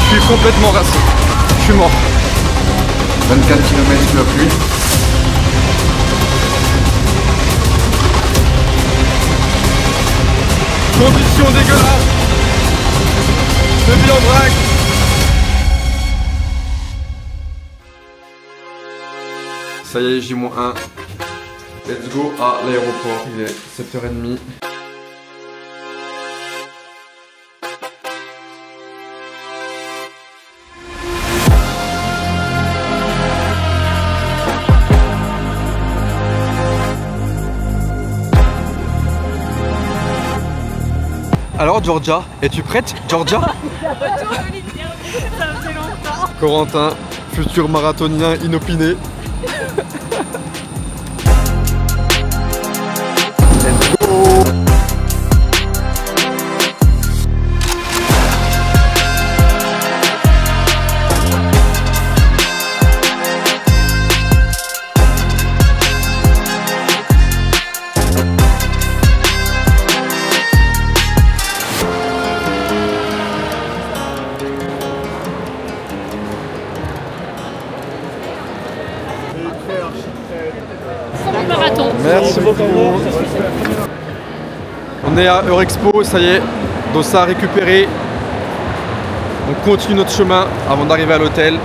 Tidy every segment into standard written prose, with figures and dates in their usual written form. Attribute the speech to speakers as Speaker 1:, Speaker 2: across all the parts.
Speaker 1: suis complètement rincé. Je suis mort. 24 km sous la pluie. Conditions dégueulasses. De vie en vrac. Ça y est, J-1. Let's go à l'aéroport. Il est 7h30. Alors Georgia, es-tu prête Georgia?
Speaker 2: Ça fait longtemps.
Speaker 1: Corentin, futur marathonien inopiné. Let's go.
Speaker 2: Marathon.
Speaker 1: Merci beaucoup. On est à Eurexpo, ça y est, dossard récupéré. On continue notre chemin avant d'arriver à l'hôtel.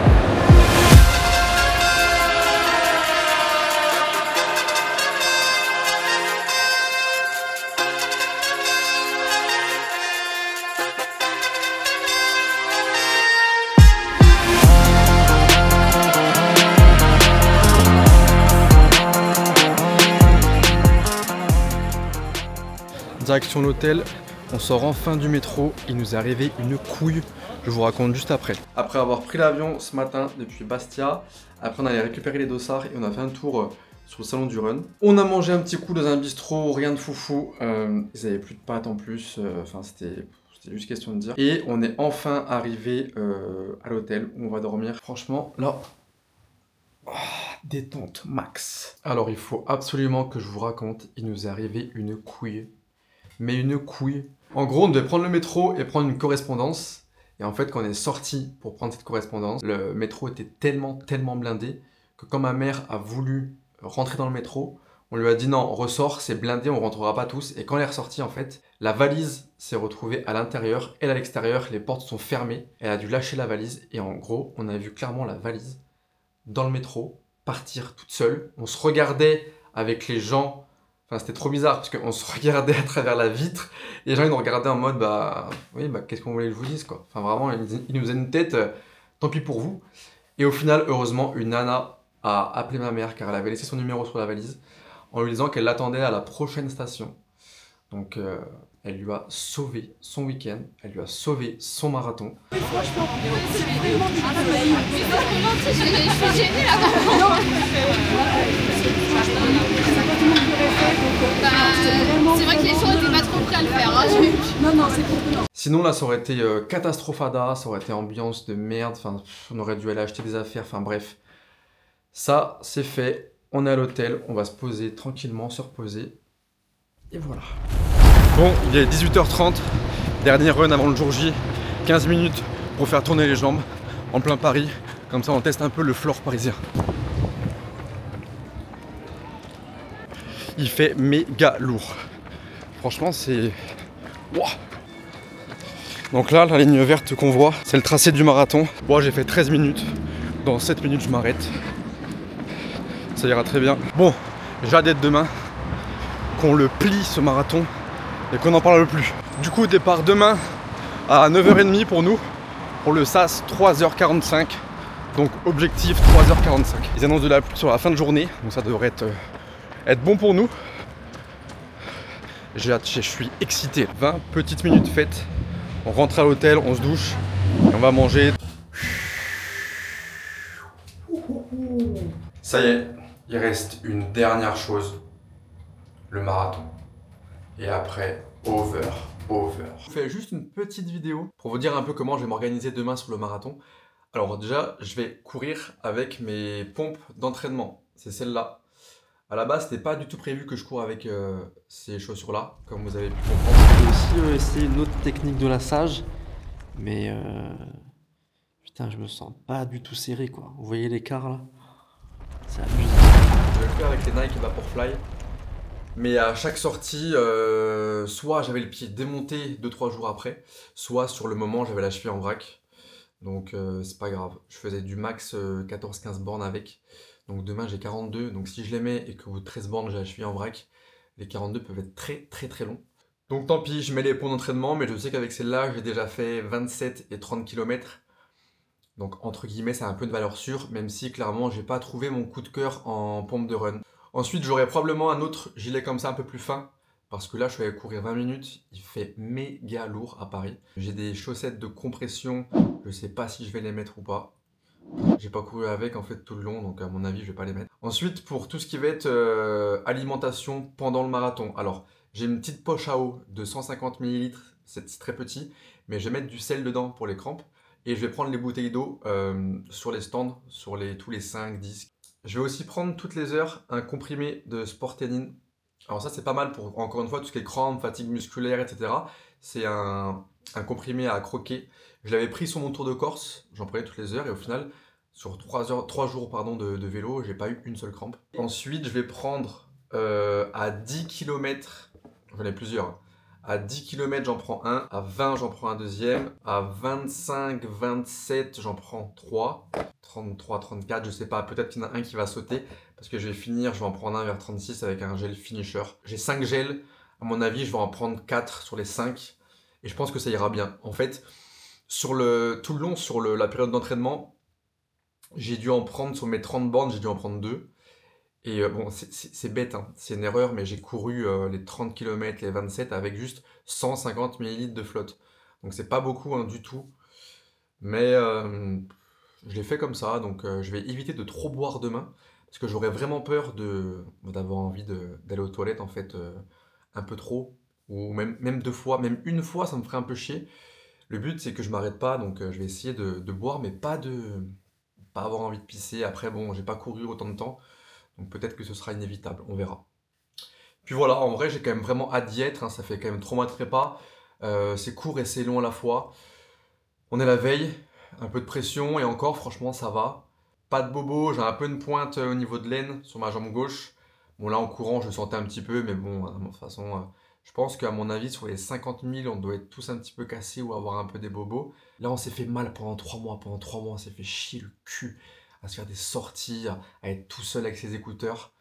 Speaker 1: Direction l'hôtel, on sort enfin du métro, il nous est arrivé une couille, je vous raconte juste après. Après avoir pris l'avion ce matin depuis Bastia, après on allait récupérer les dossards et on a fait un tour sur le salon du run. On a mangé un petit coup dans un bistrot, rien de foufou, ils avaient plus de pâtes en plus, enfin c'était juste question de dire. Et on est enfin arrivé à l'hôtel où on va dormir. Franchement là, détente max. Alors il faut absolument que je vous raconte, il nous est arrivé une couille. Mais une couille. En gros, on devait prendre le métro et prendre une correspondance. Et en fait, quand on est sorti pour prendre cette correspondance, le métro était tellement blindé que quand ma mère a voulu rentrer dans le métro, on lui a dit non, ressort, c'est blindé, on rentrera pas tous. Et quand elle est ressortie, en fait, la valise s'est retrouvée à l'intérieur, elle à l'extérieur, les portes sont fermées. Elle a dû lâcher la valise et en gros, on a vu clairement la valise dans le métro partir toute seule. On se regardait avec les gens. Enfin, c'était trop bizarre parce qu'on se regardait à travers la vitre et les gens ils nous regardaient en mode bah oui bah qu'est-ce qu'on voulait que je vous dise quoi. Enfin vraiment ils nous faisaient une tête tant pis pour vous. Et au final heureusement une nana a appelé ma mère car elle avait laissé son numéro sur la valise en lui disant qu'elle l'attendait à la prochaine station. Donc elle lui a sauvé son week-end, elle lui a sauvé son marathon.
Speaker 2: Franchement, c'est vraiment du travail. Je suis gênée là. C'est vrai que les gens n'étaient pas trop prêts à le faire. Hein. Non, c'est pour non.
Speaker 1: Sinon là ça aurait été catastrophada, ça aurait été ambiance de merde, enfin on aurait dû aller acheter des affaires, enfin bref. Ça c'est fait, on est à l'hôtel, on va se poser tranquillement, se reposer. Et voilà. Bon, il est 18h30, dernier run avant le jour J, 15 minutes pour faire tourner les jambes en plein Paris, comme ça on teste un peu le floor parisien. Il fait méga lourd, franchement c'est... Wow. Donc là, la ligne verte qu'on voit, c'est le tracé du marathon. Moi j'ai fait 13 minutes, dans 7 minutes je m'arrête, ça ira très bien. Bon, j'ai hâte d'être demain, qu'on le plie ce marathon et qu'on n'en parle plus. Du coup départ demain à 9h30 pour nous, pour le SAS 3h45, donc objectif 3h45. Ils annoncent de la pluie sur la fin de journée, donc ça devrait être bon pour nous. J'ai hâte, je suis excité. 20 petites minutes faites, on rentre à l'hôtel, on se douche et on va manger. Ça y est, il reste une dernière chose, le marathon. Et après, over. Je fais juste une petite vidéo pour vous dire un peu comment je vais m'organiser demain sur le marathon. Alors déjà, je vais courir avec mes pompes d'entraînement. C'est celle-là. À la base, c'était pas du tout prévu que je cours avec ces chaussures-là, comme vous avez pu comprendre.
Speaker 3: J'ai aussi essayé une autre technique de lassage, mais Putain, je me sens pas du tout serré quoi. Vous voyez l'écart là? C'est abusé.
Speaker 1: Je vais le faire avec les Nike Vaporfly. Mais à chaque sortie, soit j'avais le pied démonté 2-3 jours après, soit sur le moment j'avais la cheville en vrac. Donc c'est pas grave. Je faisais du max 14-15 bornes avec. Donc demain j'ai 42. Donc si je les mets et que vous 13 bornes j'ai la cheville en vrac, les 42 peuvent être très longs. Donc tant pis, je mets les points d'entraînement, mais je sais qu'avec celle-là j'ai déjà fait 27 et 30 km. Donc entre guillemets c'est un peu de valeur sûre, même si clairement j'ai pas trouvé mon coup de cœur en pompe de run. Ensuite j'aurai probablement un autre gilet comme ça un peu plus fin, parce que là je suis allé courir 20 minutes, il fait méga lourd à Paris. J'ai des chaussettes de compression, je sais pas si je vais les mettre ou pas. J'ai pas couru avec en fait tout le long, donc à mon avis je vais pas les mettre. Ensuite pour tout ce qui va être alimentation pendant le marathon. Alors j'ai une petite poche à eau de 150 ml, c'est très petit, mais je vais mettre du sel dedans pour les crampes. Et je vais prendre les bouteilles d'eau sur les stands, sur tous les 5, 10. Je vais aussi prendre toutes les heures un comprimé de Sporténine. Alors ça c'est pas mal pour, encore une fois, tout ce qui est crampes, fatigue musculaire, etc. C'est un comprimé à croquer. Je l'avais pris sur mon tour de Corse, j'en prenais toutes les heures et au final, sur 3 jours de vélo, j'ai pas eu une seule crampe. Ensuite, je vais prendre à 10 km, j'en ai plusieurs. À 10 km, j'en prends un. À 20, j'en prends un deuxième. À 25, 27, j'en prends 3. 33, 34, je sais pas. Peut-être qu'il y en a un qui va sauter. Parce que je vais finir, je vais en prendre un vers 36 avec un gel finisher. J'ai 5 gels. À mon avis, je vais en prendre 4 sur les 5. Et je pense que ça ira bien. En fait, tout le long, sur la période d'entraînement, j'ai dû en prendre, sur mes 30 bornes, j'ai dû en prendre 2. Et bon, c'est bête, hein, c'est une erreur, mais j'ai couru les 30 km, les 27 avec juste 150 ml de flotte. Donc c'est pas beaucoup hein, du tout. Mais je l'ai fait comme ça, donc je vais éviter de trop boire demain. Parce que j'aurais vraiment peur d'avoir envie d'aller aux toilettes en fait un peu trop. Ou même 2 fois, même une fois ça me ferait un peu chier. Le but c'est que je m'arrête pas, donc je vais essayer de boire, mais pas avoir envie de pisser. Après bon, j'ai pas couru autant de temps. Donc peut-être que ce sera inévitable, on verra. Puis voilà, en vrai j'ai quand même vraiment hâte d'y être, hein, ça fait quand même 3 mois de prépa. C'est court et c'est long à la fois. On est la veille, un peu de pression et encore franchement ça va. Pas de bobo, j'ai un peu une pointe au niveau de l'aine sur ma jambe gauche. Bon là en courant je le sentais un petit peu, mais bon, de toute façon, je pense qu'à mon avis sur les 50 000 on doit être tous un petit peu cassés ou avoir un peu des bobos. Là on s'est fait mal pendant 3 mois, on s'est fait chier le cul. À se faire des sorties, à être tout seul avec ses écouteurs.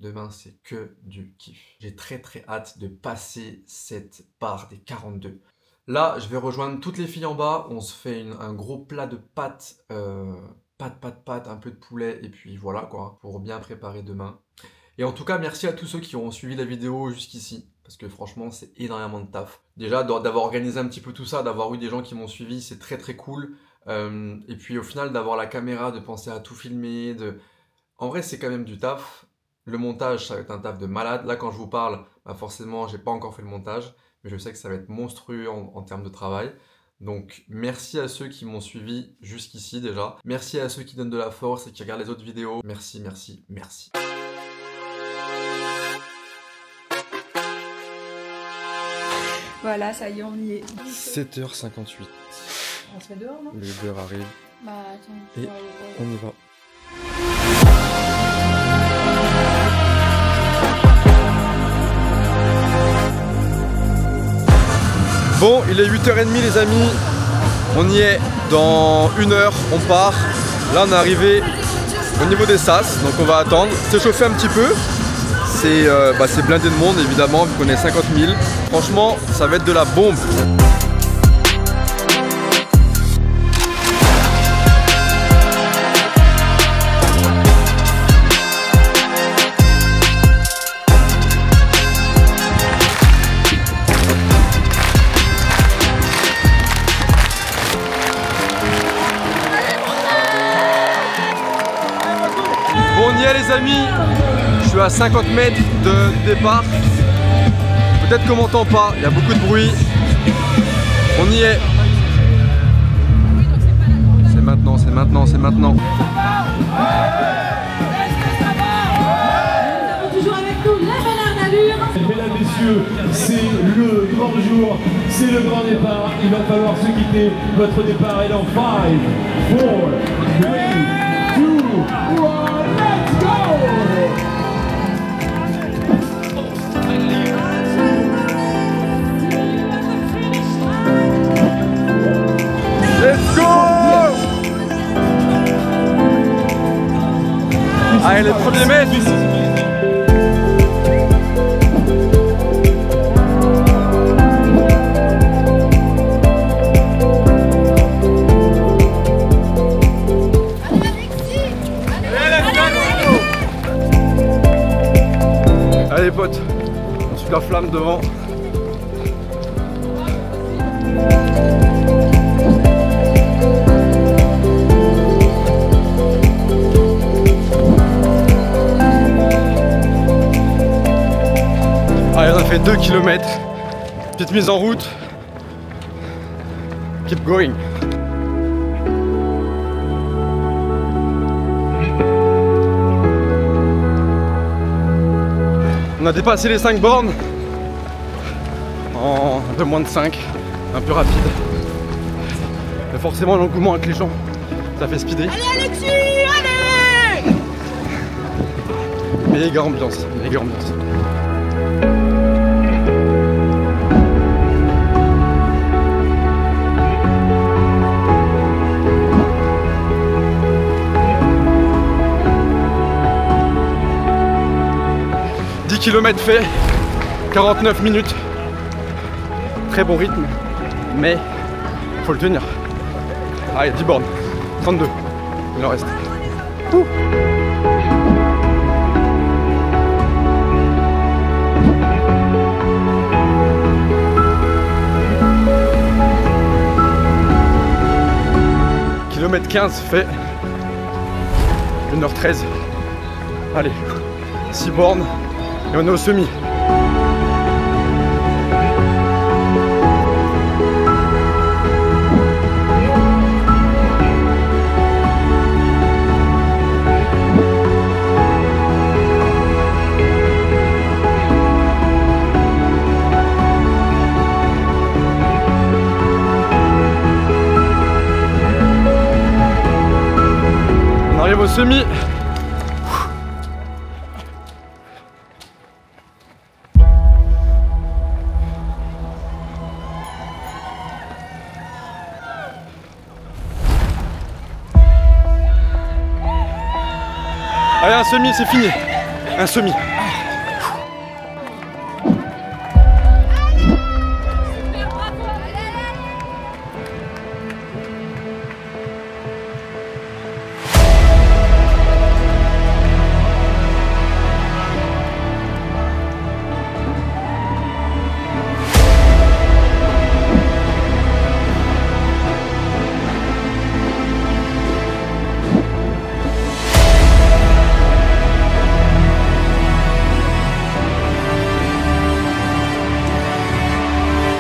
Speaker 1: Demain, c'est que du kiff. J'ai très hâte de passer cette barre des 42. Là, je vais rejoindre toutes les filles en bas. On se fait un gros plat de pâtes, pâtes, un peu de poulet, et puis voilà quoi, pour bien préparer demain. Et en tout cas, merci à tous ceux qui ont suivi la vidéo jusqu'ici. Parce que franchement, c'est énormément de taf. Déjà, d'avoir organisé un petit peu tout ça, d'avoir eu des gens qui m'ont suivi, c'est très cool. Et puis au final d'avoir la caméra, de penser à tout filmer, en vrai c'est quand même du taf. Le montage ça va être un taf de malade. Là quand je vous parle, bah forcément j'ai pas encore fait le montage, mais je sais que ça va être monstrueux en termes de travail. Donc merci à ceux qui m'ont suivi jusqu'ici déjà. Merci à ceux qui donnent de la force et qui regardent les autres vidéos. Merci.
Speaker 2: Voilà, ça y est, on y est.
Speaker 1: 7h58.
Speaker 2: On se met dehors, non?
Speaker 1: Les beurres arrivent.
Speaker 2: Bah attends.
Speaker 1: Et on y va. Bon, il est 8h30 les amis. On y est dans 1 heure, on part. Là on est arrivé au niveau des sas, donc on va attendre. S'échauffer un petit peu. C'est blindé de monde évidemment, vu qu'on est 50 000. Franchement, ça va être de la bombe. Bon, on y est les amis, je suis à 50 mètres de départ. Peut-être qu'on m'entend pas, il y a beaucoup de bruit. On y est. C'est maintenant.
Speaker 4: Toujours avec nous, la Bernard d'Allure. Mesdames, messieurs, c'est le grand jour, C'est le grand départ, il va falloir se quitter. Votre départ est dans 5, 4, 3, 2, 1, let's go!
Speaker 1: Let's go! Allez, les premiers mètres! Allez potes, on suit la flamme devant. Allez, on a fait 2 km. Petite mise en route. Keep going. On a dépassé les 5 bornes en un peu moins de 5, un peu rapide. Mais forcément l'engouement avec les gens, ça fait speeder.
Speaker 2: Allez Alexis, allez!
Speaker 1: Méga ambiance, méga ambiance. Kilomètres fait, 49 minutes, très bon rythme, mais faut le tenir. Allez, 10 bornes, 32, il en reste. Ouh. Kilomètre 15 fait 1h13. Allez, 6 bornes. Et on est au semi. On arrive au semi. Allez, un semi, c'est fini. Un semi.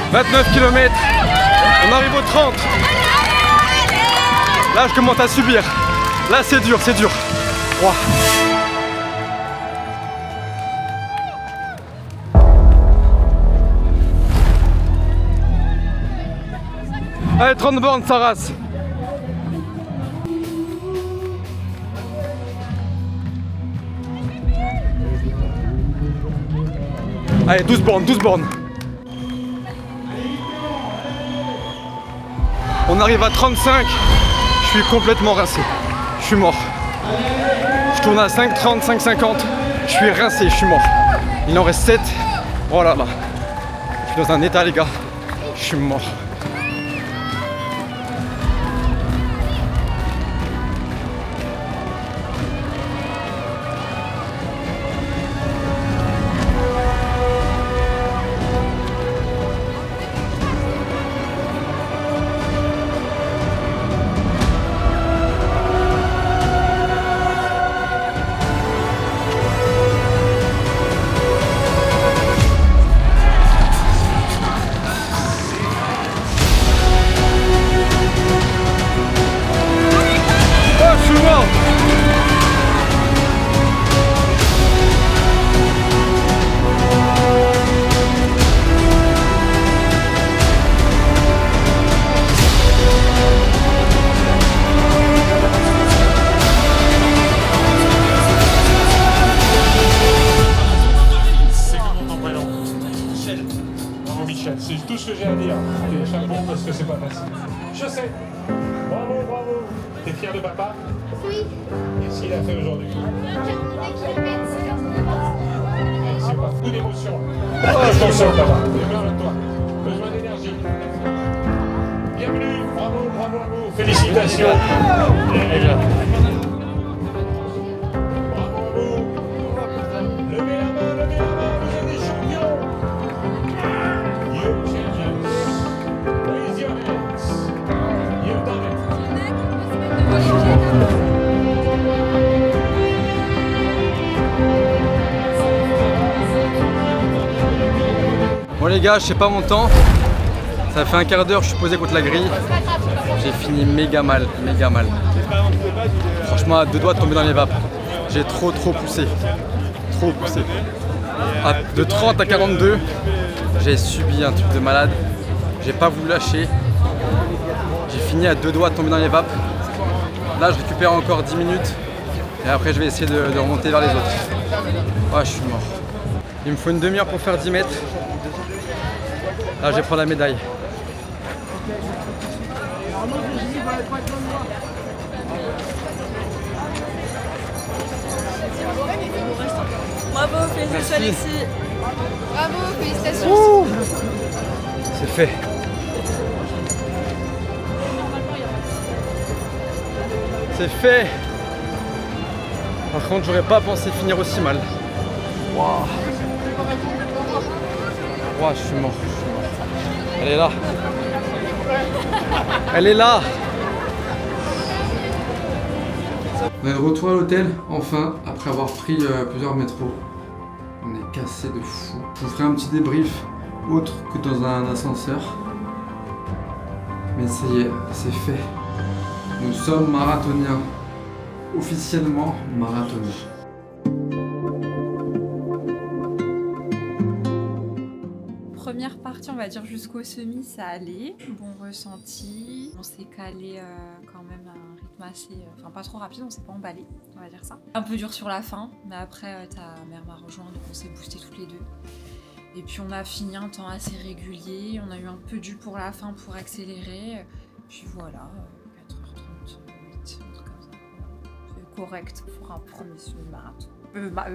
Speaker 1: « 29 km, on arrive aux 30. Là, je commence à subir. Là, c'est dur, c'est dur. Wow. Allez, 30 bornes, ça rase. Allez, 12 bornes, 12 bornes. On arrive à 35, je suis complètement rincé, je suis mort. Je tourne à 5,30, 5,50, je suis rincé, je suis mort. Il en reste 7, oh là là. Je suis dans un état les gars, je suis mort.
Speaker 4: que c'est pas facile. Je sais. Bravo, bravo. T'es fier de papa?
Speaker 2: Oui.
Speaker 4: Qu'est-ce qu'il a fait aujourd'hui?
Speaker 2: 42 km.
Speaker 4: C'est pas beaucoup d'émotion. Attention, papa. Besoin de toi. Besoin d'énergie. Bienvenue. Bravo, bravo à vous. Félicitations. Bravo à vous. Levez la main, vous êtes des champions. You champions. Raise your hands. You've done it.
Speaker 1: Bon les gars, je sais pas mon temps. Ça fait un quart d'heure que je suis posé contre la grille. J'ai fini méga mal, méga mal. Franchement, à 2 doigts de tomber dans les vapes. J'ai trop poussé. Trop poussé. De 30 à 42, j'ai subi un truc de malade. J'ai pas voulu lâcher. J'ai fini à 2 doigts de tomber dans les vapes. Là, je récupère encore 10 minutes. Et après, je vais essayer de remonter vers les autres. Ah, je suis mort. Il me faut une demi-heure pour faire 10 mètres. Là, je vais prendre la médaille.
Speaker 5: Bravo, félicitations Alexis.
Speaker 2: Bravo, félicitations.
Speaker 1: C'est fait. C'est fait. Par contre, j'aurais pas pensé finir aussi mal. Waouh. Waouh, je suis mort. Elle est là. Elle est là. On est de retour à l'hôtel, enfin, après avoir pris plusieurs métros. On est cassé de fou. Je vous ferai un petit débrief autre que dans un ascenseur. Mais ça y est, c'est fait. Nous sommes marathoniens. Officiellement marathoniens.
Speaker 5: Première partie, on va dire jusqu'au semi, ça allait. Bon ressenti. On s'est calé quand même à un rythme assez... Enfin, pas trop rapide, on s'est pas emballé, on va dire ça. Un peu dur sur la fin, mais après, ta mère m'a rejoint, donc on s'est boosté toutes les deux. Et puis on a fini un temps assez régulier. On a eu un peu dur pour la fin pour accélérer. Puis voilà, 4h38, un truc comme ça. C'est correct pour un premier semi-marathon.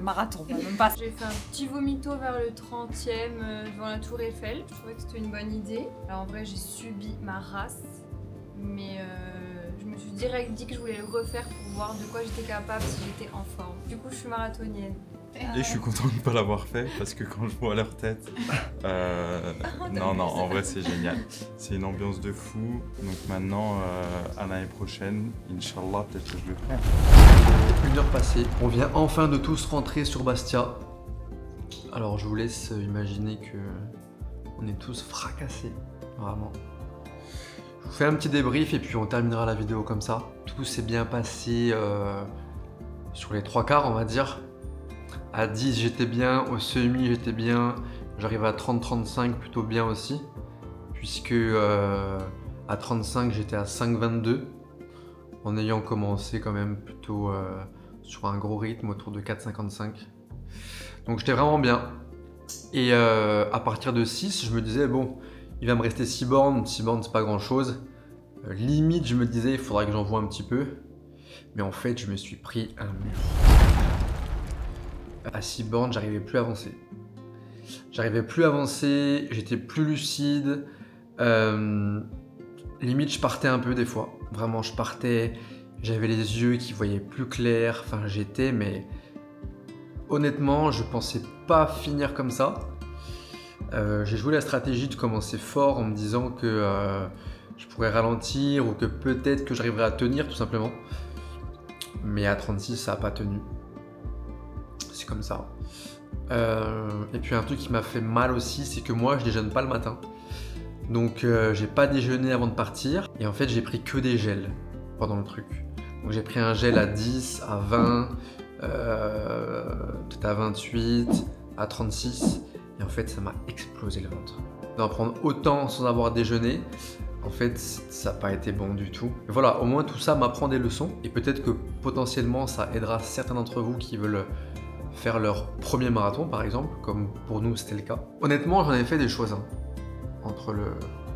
Speaker 5: Marathon, même pas.
Speaker 6: J'ai fait un petit vomito vers le 30e devant la tour Eiffel. Je trouvais que c'était une bonne idée. Alors en vrai j'ai subi ma race, mais je me suis direct dit que je voulais le refaire pour voir de quoi j'étais capable si j'étais en forme. Du coup je suis marathonienne.
Speaker 7: Et je suis content de ne pas l'avoir fait parce que quand je vois leur tête, non, en vrai c'est génial. C'est une ambiance de fou. Donc maintenant, à l'année prochaine, Inch'Allah, peut-être que je le ferai.
Speaker 1: 1 heure passée, on vient enfin de tous rentrer sur Bastia. Alors je vous laisse imaginer que on est tous fracassés, vraiment. Je vous fais un petit débrief et puis on terminera la vidéo comme ça. Tout s'est bien passé sur les 3 quarts, on va dire. À 10 j'étais bien, au semi j'étais bien, j'arrive à 30-35 plutôt bien aussi, puisque à 35 j'étais à 5,22 en ayant commencé quand même plutôt sur un gros rythme autour de 4,55. Donc j'étais vraiment bien. Et à partir de 6 je me disais bon, il va me rester 6 bornes, 6 bornes c'est pas grand chose. Limite je me disais il faudra que j'en voie un petit peu, mais en fait je me suis pris un mur. À 6 bornes, j'arrivais plus à avancer. J'étais plus lucide. Limite, je partais un peu des fois. Vraiment, je partais. J'avais les yeux qui voyaient plus clair. Enfin, mais honnêtement, je pensais pas finir comme ça. J'ai joué la stratégie de commencer fort en me disant que je pourrais ralentir ou que peut-être que j'arriverais à tenir tout simplement. Mais à 36, ça n'a pas tenu. C'est comme ça. Et puis un truc qui m'a fait mal aussi, c'est que moi je déjeune pas le matin. Donc j'ai pas déjeuné avant de partir. Et en fait j'ai pris que des gels pendant le truc. Donc j'ai pris un gel à 10, à 20, peut-être à 28, à 36. Et en fait ça m'a explosé le ventre. D'en prendre autant sans avoir déjeuné, en fait ça n'a pas été bon du tout. Et voilà, au moins tout ça m'apprend des leçons. Et peut-être que potentiellement ça aidera certains d'entre vous qui veulent faire leur premier marathon par exemple, comme pour nous c'était le cas. Honnêtement j'en ai fait des choses, hein. Entre le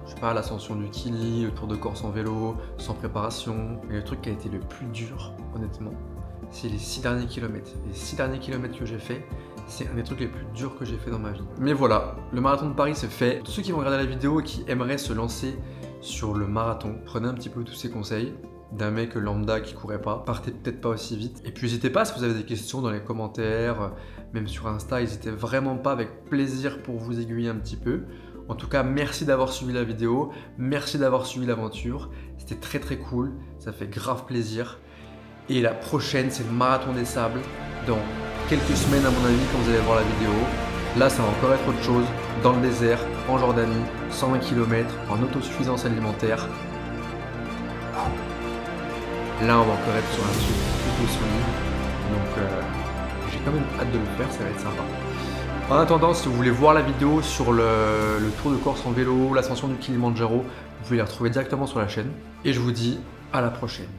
Speaker 1: Je sais pas, l'ascension du Kili, le Tour de Corse en vélo, sans préparation. Mais le truc qui a été le plus dur, honnêtement, c'est les 6 derniers kilomètres. Les 6 derniers kilomètres que j'ai fait, c'est un des trucs les plus durs que j'ai fait dans ma vie. Mais voilà, le marathon de Paris c'est fait. Tous ceux qui vont regarder la vidéo et qui aimeraient se lancer sur le marathon, prenez un petit peu tous ces conseils d'un mec lambda qui courait pas. Partez peut-être pas aussi vite. Et puis n'hésitez pas si vous avez des questions dans les commentaires, même sur Insta, n'hésitez vraiment pas, avec plaisir pour vous aiguiller un petit peu. En tout cas, merci d'avoir suivi la vidéo, merci d'avoir suivi l'aventure. C'était très très cool, ça fait grave plaisir. Et la prochaine, c'est le marathon des sables dans quelques semaines à mon avis quand vous allez voir la vidéo. Là, ça va encore être autre chose, dans le désert, en Jordanie, 120 km, en autosuffisance alimentaire. Là, on va encore être sur un truc plutôt solide. Donc, j'ai quand même hâte de le faire, ça va être sympa. En attendant, si vous voulez voir la vidéo sur le Tour de Corse en vélo, l'ascension du Kilimandjaro, vous pouvez les retrouver directement sur la chaîne. Et je vous dis à la prochaine.